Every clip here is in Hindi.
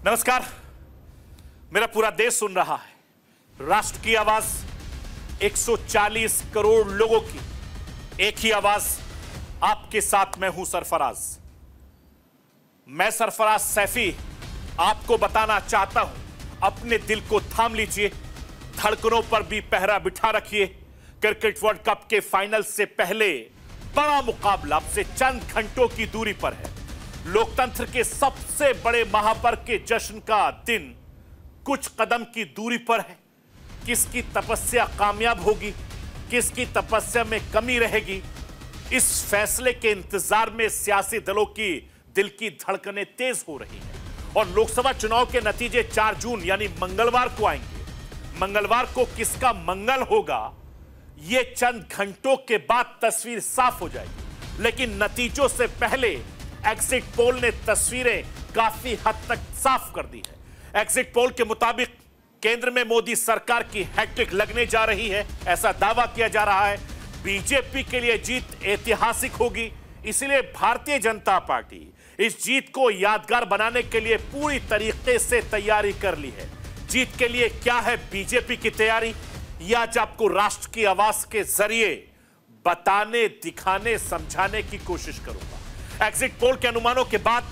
नमस्कार। मेरा पूरा देश सुन रहा है। राष्ट्र की आवाज 140 करोड़ लोगों की एक ही आवाज। आपके साथ मैं हूं सरफराज। मैं सरफराज सैफी आपको बताना चाहता हूं, अपने दिल को थाम लीजिए, धड़कनों पर भी पहरा बिठा रखिए। क्रिकेट वर्ल्ड कप के फाइनल से पहले बड़ा मुकाबला अब से चंद घंटों की दूरी पर है। लोकतंत्र के सबसे बड़े महापर्व के जश्न का दिन कुछ कदम की दूरी पर है। किसकी तपस्या कामयाब होगी, किसकी तपस्या में कमी रहेगी, इस फैसले के इंतजार में सियासी दलों की दिल की धड़कनें तेज हो रही हैं। और लोकसभा चुनाव के नतीजे 4 जून यानी मंगलवार को आएंगे। मंगलवार को किसका मंगल होगा, यह चंद घंटों के बाद तस्वीर साफ हो जाएगी। लेकिन नतीजों से पहले एग्जिट पोल ने तस्वीरें काफी हद तक साफ कर दी है। एग्जिट पोल के मुताबिक केंद्र में मोदी सरकार की हैट्रिक लगने जा रही है, ऐसा दावा किया जा रहा है। बीजेपी के लिए जीत ऐतिहासिक होगी, इसलिए भारतीय जनता पार्टी इस जीत को यादगार बनाने के लिए पूरी तरीके से तैयारी कर ली है। जीत के लिए क्या है बीजेपी की तैयारी, यह आज आपको राष्ट्र की आवाज के जरिए बताने, दिखाने, समझाने की कोशिश करूंगा। एग्जिट पोल के अनुमानों के बाद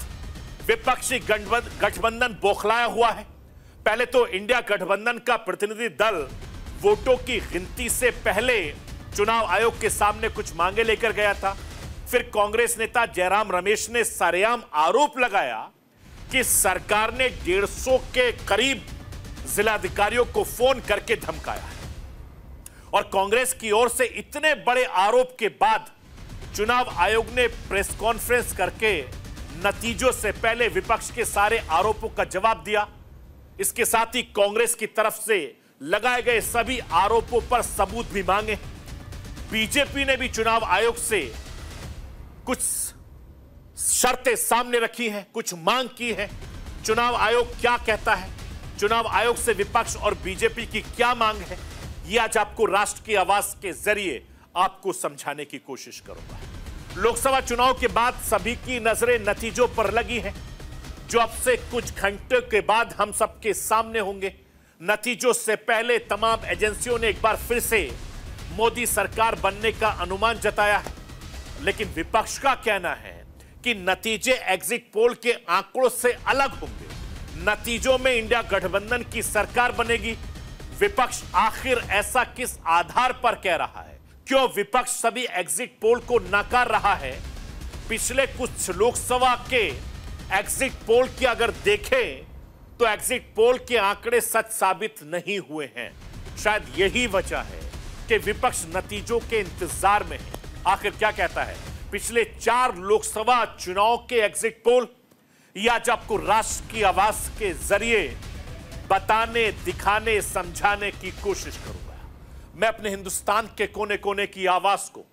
विपक्षी गठबंधन बौखलाया हुआ है। पहले तो इंडिया गठबंधन का प्रतिनिधि दल वोटों की गिनती से पहले चुनाव आयोग के सामने कुछ मांगे लेकर गया था। फिर कांग्रेस नेता जयराम रमेश ने सरेआम आरोप लगाया कि सरकार ने 150 के करीब जिलाधिकारियों को फोन करके धमकाया है। और कांग्रेस की ओर से इतने बड़े आरोप के बाद चुनाव आयोग ने प्रेस कॉन्फ्रेंस करके नतीजों से पहले विपक्ष के सारे आरोपों का जवाब दिया। इसके साथ ही कांग्रेस की तरफ से लगाए गए सभी आरोपों पर सबूत भी मांगे। बीजेपी ने भी चुनाव आयोग से कुछ शर्तें सामने रखी हैं, कुछ मांग की है। चुनाव आयोग क्या कहता है, चुनाव आयोग से विपक्ष और बीजेपी की क्या मांग है, यह आज आपको राष्ट्र की आवाज के जरिए आपको समझाने की कोशिश करूंगा। लोकसभा चुनाव के बाद सभी की नजरें नतीजों पर लगी हैं, जो अब से कुछ घंटे के बाद हम सबके सामने होंगे। नतीजों से पहले तमाम एजेंसियों ने एक बार फिर से मोदी सरकार बनने का अनुमान जताया है। लेकिन विपक्ष का कहना है कि नतीजे एग्जिट पोल के आंकड़ों से अलग होंगे। नतीजों में इंडिया गठबंधन की सरकार बनेगी। विपक्ष आखिर ऐसा किस आधार पर कह रहा है, क्यों विपक्ष सभी एग्जिट पोल को नकार रहा है? पिछले कुछ लोकसभा के एग्जिट पोल की अगर देखें तो एग्जिट पोल के आंकड़े सच साबित नहीं हुए हैं। शायद यही वजह है कि विपक्ष नतीजों के इंतजार में है। आखिर क्या कहता है पिछले 4 लोकसभा चुनाव के एग्जिट पोल, यह आज आपको राष्ट्र की आवाज के जरिए बताने, दिखाने, समझाने की कोशिश करूंगा। मैं अपने हिंदुस्तान के कोने कोने की आवाज को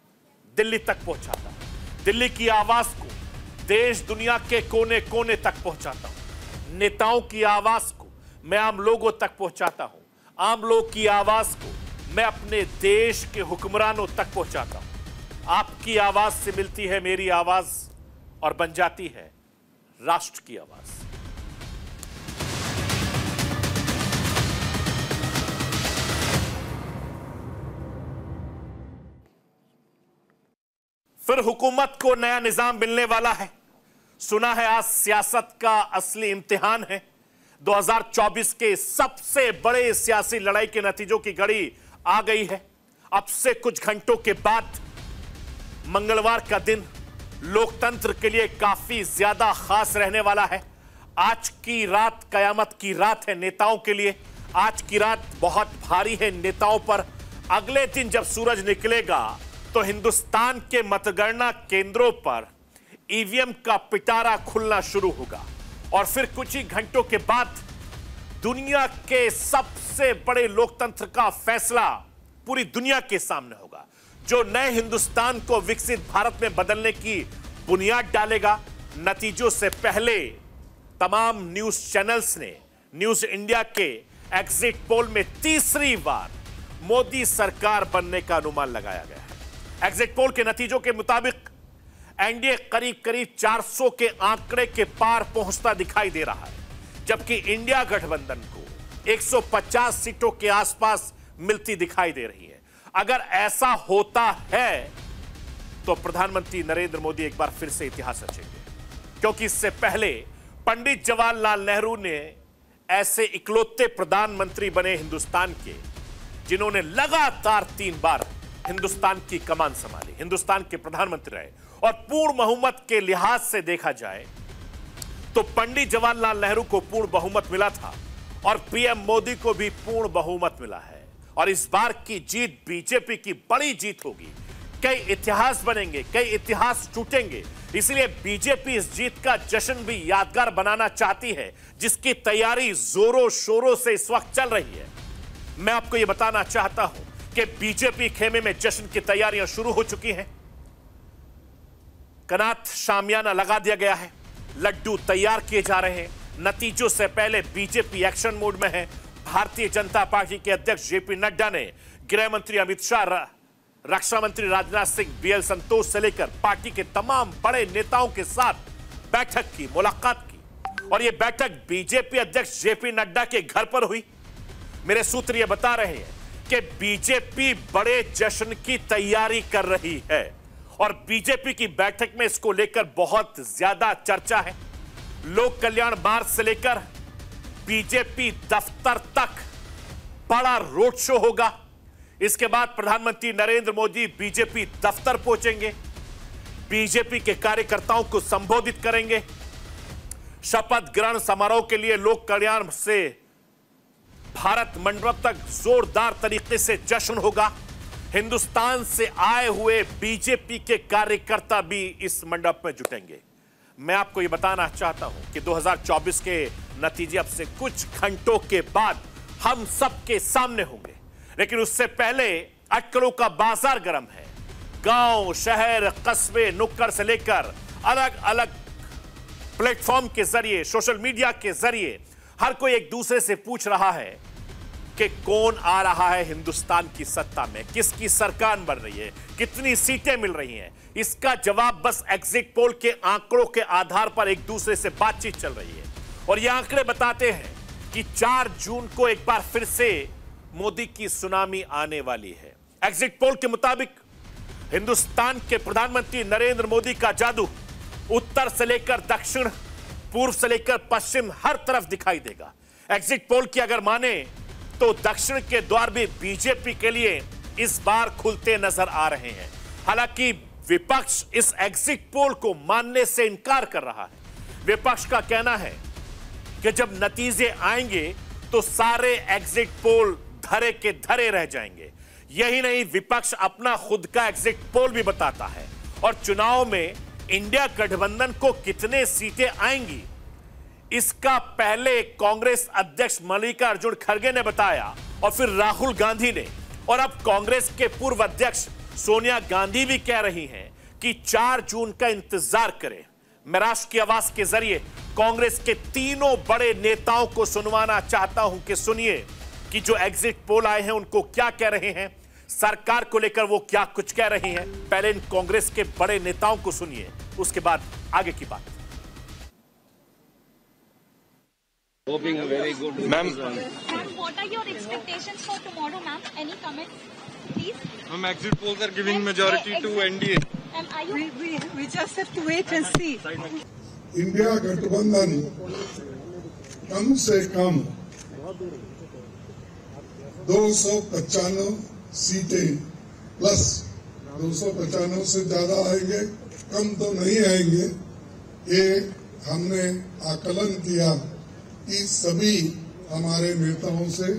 दिल्ली तक पहुंचाता हूं, दिल्ली की आवाज को देश दुनिया के कोने कोने तक पहुंचाता हूं। नेताओं की आवाज को मैं आम लोगों तक पहुंचाता हूं, आम लोग की आवाज को मैं अपने देश के हुक्मरानों तक पहुंचाता हूं। आपकी आवाज से मिलती है मेरी आवाज और बन जाती है राष्ट्र की आवाज। फिर हुकूमत को नया निजाम मिलने वाला है। सुना है आज सियासत का असली इम्तिहान है। 2024 के सबसे बड़े सियासी लड़ाई के नतीजों की घड़ी आ गई है। अब से कुछ घंटों के बाद मंगलवार का दिन लोकतंत्र के लिए काफी ज्यादा खास रहने वाला है। आज की रात कयामत की रात है नेताओं के लिए। आज की रात बहुत भारी है नेताओं पर। अगले दिन जब सूरज निकलेगा तो हिंदुस्तान के मतगणना केंद्रों पर ईवीएम का पिटारा खुलना शुरू होगा। और फिर कुछ ही घंटों के बाद दुनिया के सबसे बड़े लोकतंत्र का फैसला पूरी दुनिया के सामने होगा, जो नए हिंदुस्तान को विकसित भारत में बदलने की बुनियाद डालेगा। नतीजों से पहले तमाम न्यूज चैनल्स ने न्यूज इंडिया के एग्जिट पोल में तीसरी बार मोदी सरकार बनने का अनुमान लगाया गया है। एग्जिट पोल के नतीजों के मुताबिक एनडीए करीब करीब 400 के आंकड़े के पार पहुंचता दिखाई दे रहा है। जबकि इंडिया गठबंधन को 150 सीटों के आसपास मिलती दिखाई दे रही है। अगर ऐसा होता है तो प्रधानमंत्री नरेंद्र मोदी एक बार फिर से इतिहास रचेंगे, क्योंकि इससे पहले पंडित जवाहरलाल नेहरू ने ऐसे इकलौते प्रधानमंत्री बने हिंदुस्तान के, जिन्होंने लगातार 3 बार हिंदुस्तान की कमान संभाली, हिंदुस्तान के प्रधानमंत्री रहे। और पूर्ण बहुमत के लिहाज से देखा जाए तो पंडित जवाहरलाल नेहरू को पूर्ण बहुमत मिला था और पीएम मोदी को भी पूर्ण बहुमत मिला है। और इस बार की जीत बीजेपी की बड़ी जीत होगी। कई इतिहास बनेंगे, कई इतिहास टूटेंगे। इसलिए बीजेपी इस जीत का जश्न भी यादगार बनाना चाहती है, जिसकी तैयारी जोरों शोरों से इस वक्त चल रही है। मैं आपको यह बताना चाहता हूं कि बीजेपी खेमे में जश्न की तैयारियां शुरू हो चुकी हैं। कनात शामियाना लगा दिया गया है, लड्डू तैयार किए जा रहे हैं। नतीजों से पहले बीजेपी एक्शन मोड में है। भारतीय जनता पार्टी के अध्यक्ष जेपी नड्डा ने गृह मंत्री अमित शाह, रक्षा मंत्री राजनाथ सिंह, बीएल संतोष से लेकर पार्टी के तमाम बड़े नेताओं के साथ बैठक की, मुलाकात की। और यह बैठक बीजेपी अध्यक्ष जेपी नड्डा के घर पर हुई। मेरे सूत्र यह बता रहे हैं कि बीजेपी बड़े जश्न की तैयारी कर रही है और बीजेपी की बैठक में इसको लेकर बहुत ज्यादा चर्चा है। लोक कल्याण मार्ग से लेकर बीजेपी दफ्तर तक बड़ा रोड शो होगा। इसके बाद प्रधानमंत्री नरेंद्र मोदी बीजेपी दफ्तर पहुंचेंगे, बीजेपी के कार्यकर्ताओं को संबोधित करेंगे। शपथ ग्रहण समारोह के लिए लोक कल्याण से भारत मंडप तक जोरदार तरीके से जश्न होगा। हिंदुस्तान से आए हुए बीजेपी के कार्यकर्ता भी इस मंडप में जुटेंगे। मैं आपको यह बताना चाहता हूं कि 2024 के नतीजे अब से कुछ घंटों के बाद हम सबके सामने होंगे, लेकिन उससे पहले अटकलों का बाजार गर्म है। गांव, शहर, कस्बे, नुक्कड़ से लेकर अलग अलग प्लेटफॉर्म के जरिए, सोशल मीडिया के जरिए हर कोई एक दूसरे से पूछ रहा है कि कौन आ रहा है हिंदुस्तान की सत्ता में, किसकी सरकार बन रही है, कितनी सीटें मिल रही हैं। इसका जवाब बस एग्जिट पोल के आंकड़ों के आधार पर एक दूसरे से बातचीत चल रही है। और ये आंकड़े बताते हैं कि 4 जून को एक बार फिर से मोदी की सुनामी आने वाली है। एग्जिट पोल के मुताबिक हिंदुस्तान के प्रधानमंत्री नरेंद्र मोदी का जादू उत्तर से लेकर दक्षिण, पूर्व से लेकर पश्चिम हर तरफ दिखाई देगा। एग्जिट पोल की अगर माने तो दक्षिण के द्वार भी बीजेपी के लिए इस बार खुलते नजर आ रहे हैं। हालांकि विपक्ष इस एग्जिट पोल को मानने से इनकार कर रहा है। विपक्ष का कहना है कि जब नतीजे आएंगे तो सारे एग्जिट पोल धरे के धरे रह जाएंगे। यही नहीं, विपक्ष अपना खुद का एग्जिट पोल भी बताता है और चुनाव में इंडिया गठबंधन को कितने सीटें आएंगी इसका पहले कांग्रेस अध्यक्ष मल्लिकार्जुन खड़गे ने बताया और फिर राहुल गांधी ने, और अब कांग्रेस के पूर्व अध्यक्ष सोनिया गांधी भी कह रही हैं कि 4 जून का इंतजार करें। मैं राष्ट्र की आवाज के जरिए कांग्रेस के तीनों बड़े नेताओं को सुनवाना चाहता हूं कि सुनिए कि जो एग्जिट पोल आए हैं उनको क्या कह रहे हैं, सरकार को लेकर वो क्या कुछ कह रही हैं। पहले इन कांग्रेस के बड़े नेताओं को सुनिए, उसके बाद आगे की बात। Hoping a very good ma'am. Ma'am, what are your expectations for tomorrow, ma'am? Any comments, please? Ma'am, exit polls are giving majority to NDA. Are you? We just have to wait and see. India गठबंधन कम से कम 295 सीटें प्लस 295 से ज्यादा आएंगे, कम तो नहीं आएंगे। ये हमने आकलन किया कि सभी हमारे नेताओं से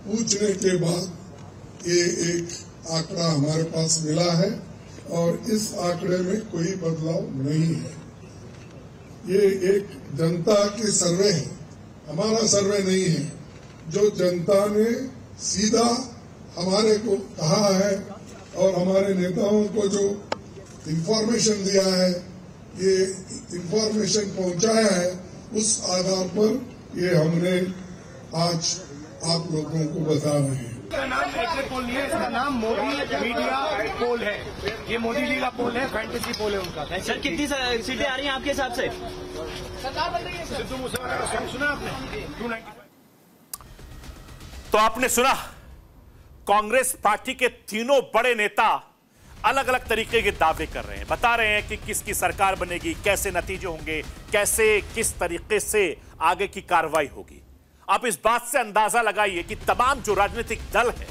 पूछने के बाद ये एक आंकड़ा हमारे पास मिला है और इस आंकड़े में कोई बदलाव नहीं है। ये एक जनता की सर्वे है, हमारा सर्वे नहीं है। जो जनता ने सीधा हमारे को कहा है और हमारे नेताओं को जो इंफॉर्मेशन दिया है, ये इंफॉर्मेशन पहुंचाया है, उस आधार पर ये हमने आज आप लोगों को बता रहे हैं। इसका नाम एग्जिट पोल नहीं है, इसका नाम मोदी मीडिया पोल है। ये मोदी जी का पोल है, फैंटेसी पोल है उनका। सर कितनी सीटें आ रही हैं आपके हिसाब से? सरकार बन रही है। सिद्धू मूसेवाला का सॉन्ग सुना आपने? 295। तो आपने सुना, कांग्रेस पार्टी के तीनों बड़े नेता अलग अलग तरीके के दावे कर रहे हैं, बता रहे हैं कि किसकी सरकार बनेगी, कैसे नतीजे होंगे, कैसे किस तरीके से आगे की कार्रवाई होगी। आप इस बात से अंदाजा लगाइए कि तमाम जो राजनीतिक दल है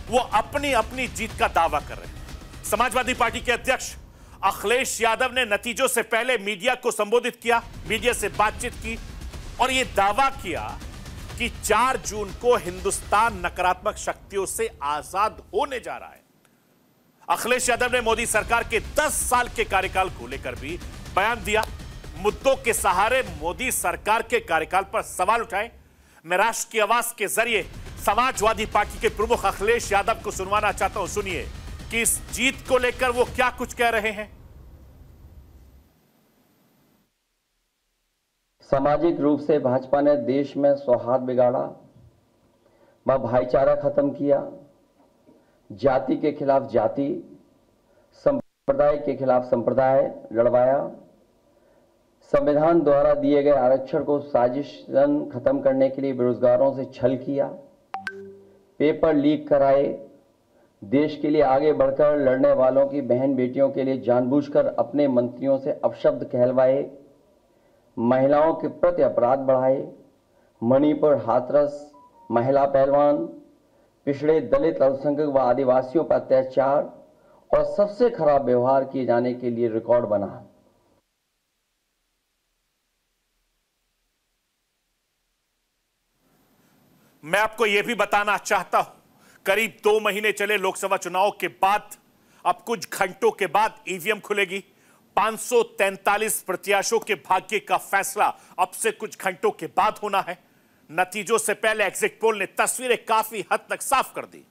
वो अपनी अपनी जीत का दावा कर रहे हैं। समाजवादी पार्टी के अध्यक्ष अखिलेश यादव ने नतीजों से पहले मीडिया को संबोधित किया, मीडिया से बातचीत की और यह दावा किया कि 4 जून को हिंदुस्तान नकारात्मक शक्तियों से आजाद होने जा रहा है। अखिलेश यादव ने मोदी सरकार के 10 साल के कार्यकाल को लेकर भी बयान दिया, मुद्दों के सहारे मोदी सरकार के कार्यकाल पर सवाल उठाए। मैं राष्ट्र की आवाज के जरिए समाजवादी पार्टी के प्रमुख अखिलेश यादव को सुनवाना चाहता हूं, सुनिए कि इस जीत को लेकर वो क्या कुछ कह रहे हैं। सामाजिक रूप से भाजपा ने देश में सौहार्द बिगाड़ा, भाईचारा खत्म किया, जाति के खिलाफ जाति, संप्रदाय के खिलाफ संप्रदाय लड़वाया, संविधान द्वारा दिए गए आरक्षण को साजिशन खत्म करने के लिए बेरोजगारों से छल किया, पेपर लीक कराए, देश के लिए आगे बढ़कर लड़ने वालों की बहन बेटियों के लिए जानबूझकर अपने मंत्रियों से अपशब्द कहलवाए, महिलाओं के प्रति अपराध बढ़ाए, मणिपुर हाथरस महिला पहलवान, पिछड़े दलित अल्पसंख्यक व आदिवासियों पर अत्याचार और सबसे खराब व्यवहार किए जाने के लिए रिकॉर्ड बना। मैं आपको यह भी बताना चाहता हूं, करीब 2 महीने चले लोकसभा चुनाव के बाद अब कुछ घंटों के बाद ईवीएम खुलेगी। 543 प्रत्याशियों के भाग्य का फैसला अब से कुछ घंटों के बाद होना है। नतीजों से पहले एग्जिट पोल ने तस्वीरें काफी हद तक साफ कर दी।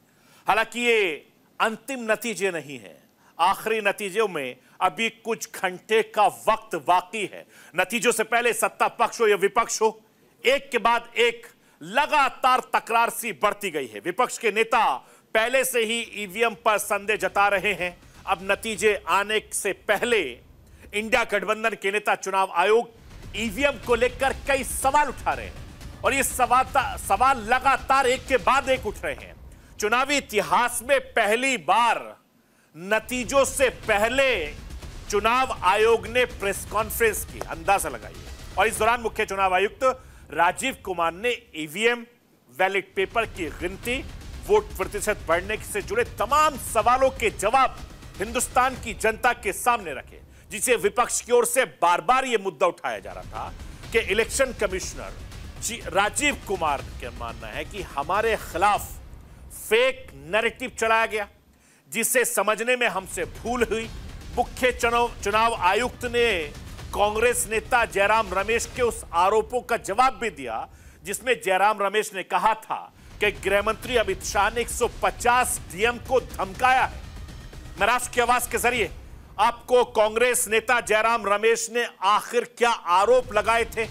हालांकि ये अंतिम नतीजे नहीं है, आखिरी नतीजों में अभी कुछ घंटे का वक्त बाकी है। नतीजों से पहले सत्ता पक्ष हो या विपक्ष हो, एक के बाद एक लगातार तकरार सी बढ़ती गई है। विपक्ष के नेता पहले से ही ईवीएम पर संदेह जता रहे हैं। अब नतीजे आने से पहले इंडिया गठबंधन के नेता चुनाव आयोग ईवीएम को लेकर कई सवाल उठा रहे हैं और ये सवाल लगातार एक के बाद एक उठ रहे हैं। चुनावी इतिहास में पहली बार नतीजों से पहले चुनाव आयोग ने प्रेस कॉन्फ्रेंस की, अंदाजा लगाइए। और इस दौरान मुख्य चुनाव आयुक्त राजीव कुमार ने ईवीएम, बैलेट पेपर की गिनती, वोट प्रतिशत बढ़ने से जुड़े तमाम सवालों के जवाब हिंदुस्तान की जनता के सामने रखे, जिसे विपक्ष की ओर से बार बार यह मुद्दा उठाया जा रहा था कि इलेक्शन कमिश्नर राजीव कुमार का मानना है कि हमारे खिलाफ फेक नैरेटिव चलाया गया, जिसे समझने में हमसे भूल हुई। मुख्य चुनाव आयुक्त ने कांग्रेस नेता जयराम रमेश के उस आरोपों का जवाब भी दिया, जिसमें जयराम रमेश ने कहा था कि गृह मंत्री अमित शाह ने 150 डीएम को धमकाया है। मैं राष्ट्र की आवाज के जरिए आपको कांग्रेस नेता जयराम रमेश ने आखिर क्या आरोप लगाए थे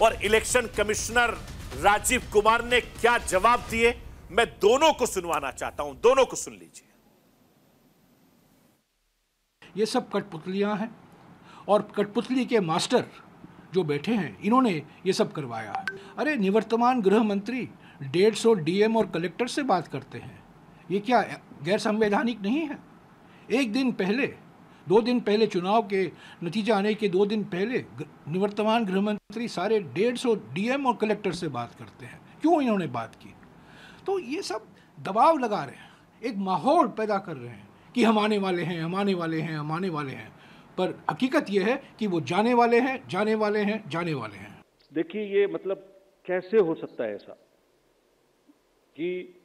और इलेक्शन कमिश्नर राजीव कुमार ने क्या जवाब दिए, मैं दोनों को सुनवाना चाहता हूं, दोनों को सुन लीजिए। ये सब कठपुतलियां हैं और कठपुतली के मास्टर जो बैठे हैं, इन्होंने ये सब करवाया है। अरे निवर्तमान गृह मंत्री 150 डीएम और कलेक्टर से बात करते हैं, ये क्या गैर संवैधानिक नहीं है? एक दिन पहले, 2 दिन पहले, चुनाव के नतीजे आने के 2 दिन पहले निवर्तमान गृह मंत्री सारे 150 डीएम और कलेक्टर से बात करते हैं। क्यों इन्होंने बात की? तो ये सब दबाव लगा रहे हैं, एक माहौल पैदा कर रहे हैं कि हम आने वाले हैं, हम आने वाले हैं, हम आने वाले हैं। पर हकीकत यह है कि वो जाने वाले हैं, जाने वाले हैं, जाने वाले हैं। देखिए, ये मतलब कैसे हो सकता है ऐसा कि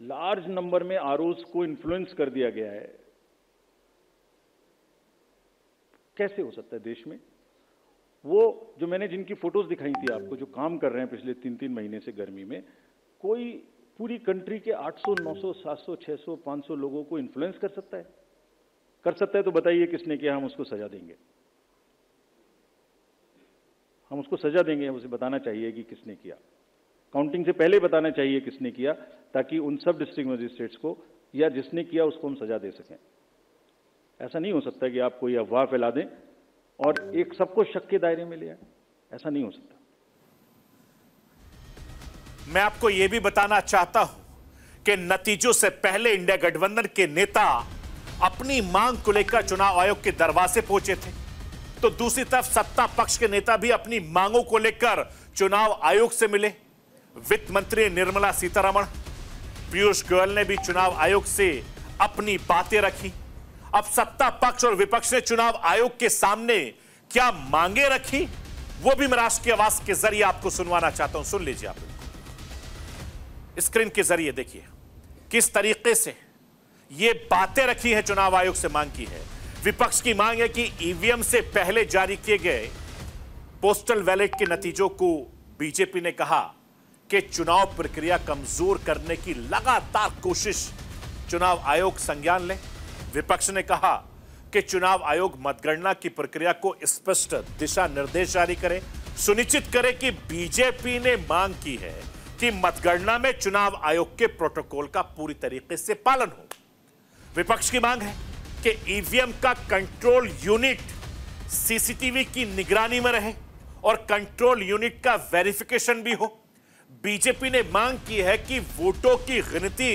लार्ज नंबर में आरओज को इन्फ्लुएंस कर दिया गया है? कैसे हो सकता है देश में? वो जो मैंने जिनकी फोटोज दिखाई थी आपको, जो काम कर रहे हैं पिछले 3-3 महीने से गर्मी में, कोई पूरी कंट्री के 800, 900, 700, 600, 500 लोगों को इन्फ्लुएंस कर सकता है? कर सकता है तो बताइए किसने किया, हम उसको सजा देंगे। हम उसको सजा देंगे, उसे बताना चाहिए कि किसने किया। काउंटिंग से पहले बताना चाहिए किसने किया, ताकि उन सब डिस्ट्रिक्ट मजिस्ट्रेट्स को या जिसने किया उसको हम सजा दे सकें। ऐसा नहीं हो सकता कि आप कोई अफवाह फैला दें और एक सबको शक के दायरे में ले आए, ऐसा नहीं हो सकता। मैं आपको यह भी बताना चाहता हूं कि नतीजों से पहले इंडिया गठबंधन के नेता अपनी मांग को लेकर चुनाव आयोग के दरवाजे पहुंचे थे, तो दूसरी तरफ सत्ता पक्ष के नेता भी अपनी मांगों को लेकर चुनाव आयोग से मिले। वित्त मंत्री निर्मला सीतारमण, पीयूष गोयल ने भी चुनाव आयोग से अपनी बातें रखी। अब सत्ता पक्ष और विपक्ष ने चुनाव आयोग के सामने क्या मांगे रखी, वो भी मैं राष्ट्र की आवाज के जरिए आपको सुनवाना चाहता हूं। सुन लीजिए, आप स्क्रीन के जरिए देखिए किस तरीके से ये बातें रखी है, चुनाव आयोग से मांग की है। विपक्ष की मांग है कि ईवीएम से पहले जारी किए गए पोस्टल बैलेट के नतीजों को बीजेपी ने कहा कि चुनाव प्रक्रिया कमजोर करने की लगातार कोशिश चुनाव आयोग संज्ञान ले। विपक्ष ने कहा कि चुनाव आयोग मतगणना की प्रक्रिया को स्पष्ट दिशा निर्देश जारी करे, सुनिश्चित करे कि बीजेपी ने मांग की है कि मतगणना में चुनाव आयोग के प्रोटोकॉल का पूरी तरीके से पालन हो। विपक्ष की मांग है कि ईवीएम का कंट्रोल यूनिट सीसीटीवी की निगरानी में रहे और कंट्रोल यूनिट का वेरिफिकेशन भी हो। बीजेपी ने मांग की है कि वोटों की गिनती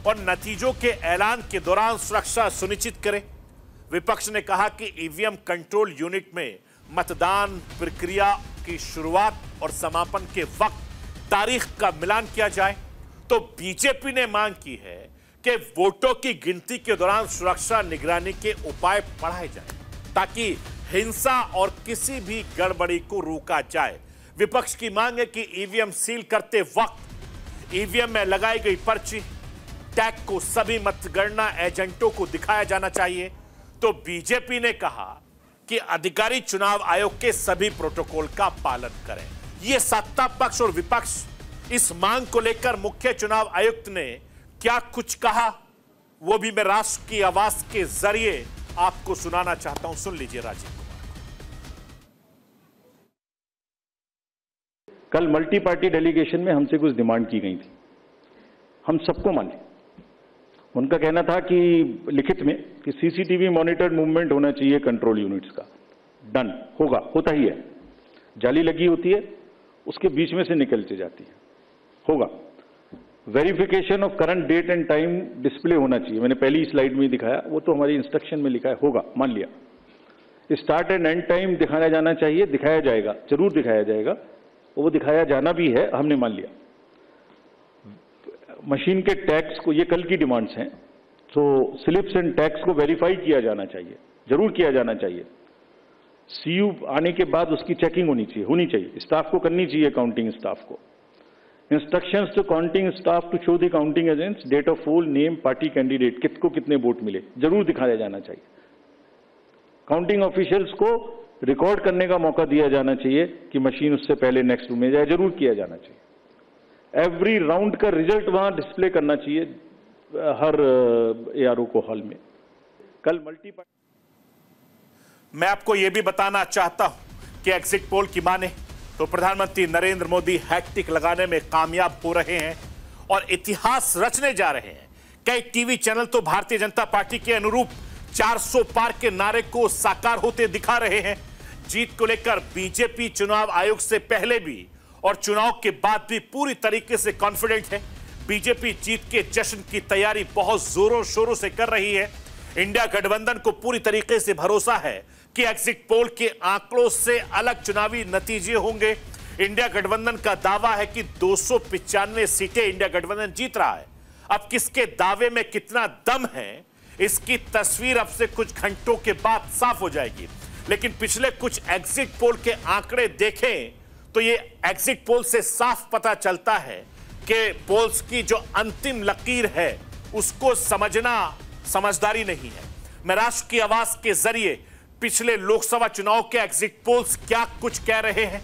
और नतीजों के ऐलान के दौरान सुरक्षा सुनिश्चित करे। विपक्ष ने कहा कि ईवीएम कंट्रोल यूनिट में मतदान प्रक्रिया की शुरुआत और समापन के वक्त तारीख का मिलान किया जाए। तो बीजेपी ने मांग की है कि वोटों की गिनती के दौरान सुरक्षा निगरानी के उपाय बढ़ाए जाएं ताकि हिंसा और किसी भी गड़बड़ी को रोका जाए। विपक्ष की मांग है कि ईवीएम सील करते वक्त ईवीएम में लगाई गई पर्ची टैग को सभी मतगणना एजेंटों को दिखाया जाना चाहिए। तो बीजेपी ने कहा कि अधिकारी चुनाव आयोग के सभी प्रोटोकॉल का पालन करें। यह सत्ता पक्ष और विपक्ष इस मांग को लेकर मुख्य चुनाव आयुक्त ने क्या कुछ कहा, वो भी मैं राष्ट्र की आवाज के जरिए आपको सुनाना चाहता हूं। सुन लीजिए राजीव कुमार। कल मल्टी पार्टी डेलीगेशन में हमसे कुछ डिमांड की गई थी, हम सबको माने। उनका कहना था कि लिखित में कि सीसीटीवी मॉनिटर्ड मूवमेंट होना चाहिए कंट्रोल यूनिट्स का। डन, होगा, होता ही है। जाली लगी होती है, उसके बीच में से निकलती जाती है, होगा। Verification of current date and time display होना चाहिए, मैंने पहली स्लाइड में दिखाया, वो तो हमारी इंस्ट्रक्शन में लिखा है, होगा, मान लिया। स्टार्ट एंड एंड टाइम दिखाया जाना चाहिए, दिखाया जाएगा, जरूर दिखाया जाएगा, वो दिखाया जाना भी है, हमने मान लिया। मशीन के टैग्स को, ये कल की डिमांड्स हैं, तो स्लिप्स एंड टैग्स को वेरीफाई किया जाना चाहिए, जरूर किया जाना चाहिए। सीयू आने के बाद उसकी चेकिंग होनी चाहिए, स्टाफ को करनी चाहिए, काउंटिंग स्टाफ को। Instructions to counting staff to show the counting agents date of poll, name, party candidate, किसको कितने वोट मिले, जरूर दिखाया जाना चाहिए। काउंटिंग ऑफिशियल्स को रिकॉर्ड करने का मौका दिया जाना चाहिए कि मशीन उससे पहले नेक्स्ट रूम में जाए, जरूर किया जाना चाहिए। एवरी राउंड का रिजल्ट वहां डिस्प्ले करना चाहिए हर एआरओ को हॉल में। कल मल्टी मैं आपको यह भी बताना चाहता हूं कि एग्जिट पोल की माने तो प्रधानमंत्री नरेंद्र मोदी हैट्रिक लगाने में कामयाब हो रहे हैं और इतिहास रचने जा रहे हैं। कई टीवी चैनल तो भारतीय जनता पार्टी के अनुरूप 400 पार के नारे को साकार होते दिखा रहे हैं। जीत को लेकर बीजेपी चुनाव आयोग से पहले भी और चुनाव के बाद भी पूरी तरीके से कॉन्फिडेंट है। बीजेपी जीत के जश्न की तैयारी बहुत जोरों शोरों से कर रही है। इंडिया गठबंधन को पूरी तरीके से भरोसा है कि एग्जिट पोल के आंकड़ों से अलग चुनावी नतीजे होंगे। इंडिया गठबंधन का दावा है कि 295 सीटें इंडिया गठबंधन जीत रहा है। अब किसके दावे में कितना दम है, इसकी तस्वीर अब से कुछ घंटों के बाद साफ हो जाएगी। लेकिन पिछले कुछ एग्जिट पोल के आंकड़े देखें तो ये एग्जिट पोल से साफ पता चलता है कि पोल्स की जो अंतिम लकीर है उसको समझना समझदारी नहीं है। मैं राष्ट्र की आवाज के जरिए पिछले लोकसभा चुनाव के एग्जिट पोल्स क्या कुछ कह रहे हैं,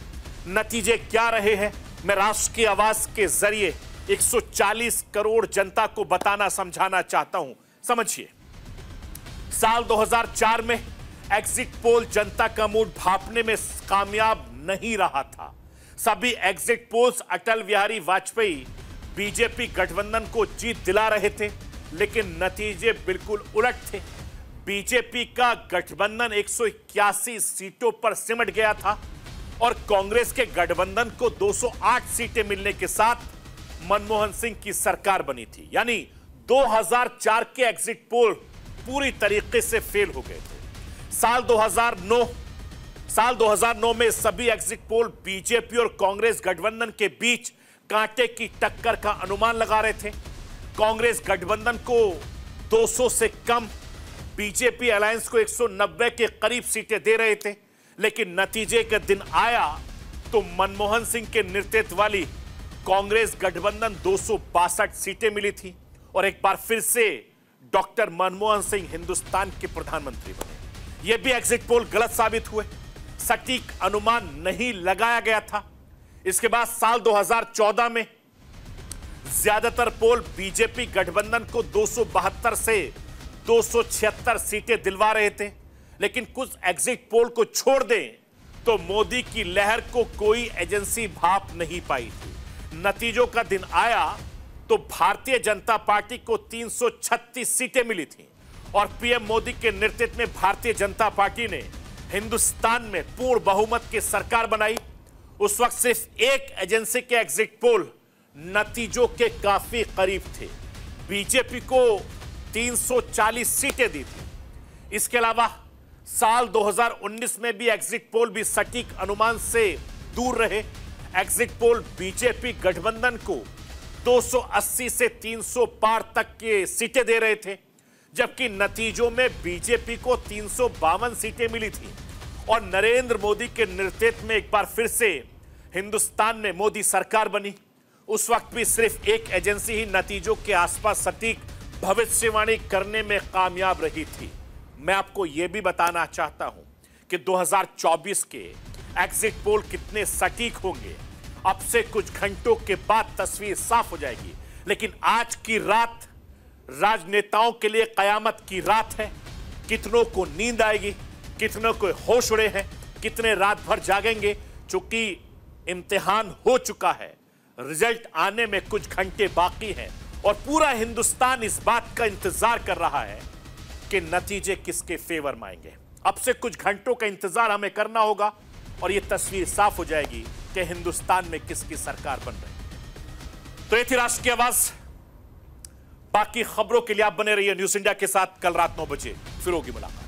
नतीजे क्या रहे हैं, मैं राष्ट्र की आवाज के जरिए 140 करोड़ जनता को बताना समझाना चाहता हूं। समझिए, साल 2004 में एग्जिट पोल जनता का मूड भांपने में कामयाब नहीं रहा था। सभी exit polls Atal Bihari Vajpayee BJP गठबंधन को जीत दिला रहे थे, लेकिन नतीजे बिल्कुल उलट थे। बीजेपी का गठबंधन 181 सीटों पर सिमट गया था और कांग्रेस के गठबंधन को 208 सीटें मिलने के साथ मनमोहन सिंह की सरकार बनी थी। यानी 2004 के एग्जिट पोल पूरी तरीके से फेल हो गए थे। साल 2009 में सभी एग्जिट पोल बीजेपी और कांग्रेस गठबंधन के बीच कांटे की टक्कर का अनुमान लगा रहे थे। कांग्रेस गठबंधन को 200 से कम, बीजेपी अलायंस को 190 के करीब सीटें दे रहे थे, लेकिन नतीजे का दिन आया तो मनमोहन सिंह के नेतृत्व वाली कांग्रेस गठबंधन 262 सीटें मिली थी और एक बार फिर से डॉक्टर मनमोहन सिंह हिंदुस्तान के प्रधानमंत्री बने। यह भी एग्जिट पोल गलत साबित हुए, सटीक अनुमान नहीं लगाया गया था। इसके बाद साल 2014 में ज्यादातर पोल बीजेपी गठबंधन को 272 से 276 सीटें दिलवा रहे थे, लेकिन कुछ एग्जिट पोल को छोड़ दें तो मोदी की लहर को कोई एजेंसी भाप नहीं पाई थी। नतीजों का दिन आया तो भारतीय जनता पार्टी को 336 सीटें मिली थी और पीएम मोदी के नेतृत्व में भारतीय जनता पार्टी ने हिंदुस्तान में पूर्ण बहुमत की सरकार बनाई। उस वक्त सिर्फ एक एजेंसी के एग्जिट पोल नतीजों के काफी करीब थे। बीजेपी को 340 सीटें दी थी। इसके अलावा साल 2019 में भी एग्जिट पोल भी सटीक अनुमान से दूर रहे। एग्जिट पोल बीजेपी गठबंधन को 280 से 300 पार तक के सीटें दे रहे थे, जबकि नतीजों में बीजेपी को 352 सीटें मिली थी और नरेंद्र मोदी के नेतृत्व में एक बार फिर से हिंदुस्तान में मोदी सरकार बनी। उस वक्त भी सिर्फ एक एजेंसी ही नतीजों के आसपास सटीक भविष्यवाणी करने में कामयाब रही थी। मैं आपको यह भी बताना चाहता हूं कि 2024 के एग्जिट पोल कितने सटीक होंगे अब से कुछ घंटों के बाद तस्वीर साफ हो जाएगी। लेकिन आज की रात राजनेताओं के लिए कयामत की रात है। कितनों को नींद आएगी, कितनों को होश उड़े हैं, कितने रात भर जागेंगे, क्योंकि इम्तिहान हो चुका है। रिजल्ट आने में कुछ घंटे बाकी हैं और पूरा हिंदुस्तान इस बात का इंतजार कर रहा है कि नतीजे किसके फेवर में आएंगे। अब से कुछ घंटों का इंतजार हमें करना होगा और यह तस्वीर साफ हो जाएगी कि हिंदुस्तान में किसकी सरकार बन रही है। तो ये थी राष्ट्र की आवाज। बाकी खबरों के लिए आप बने रहिए न्यूज़ इंडिया के साथ। कल रात 9 बजे फिर होगी मुलाकात।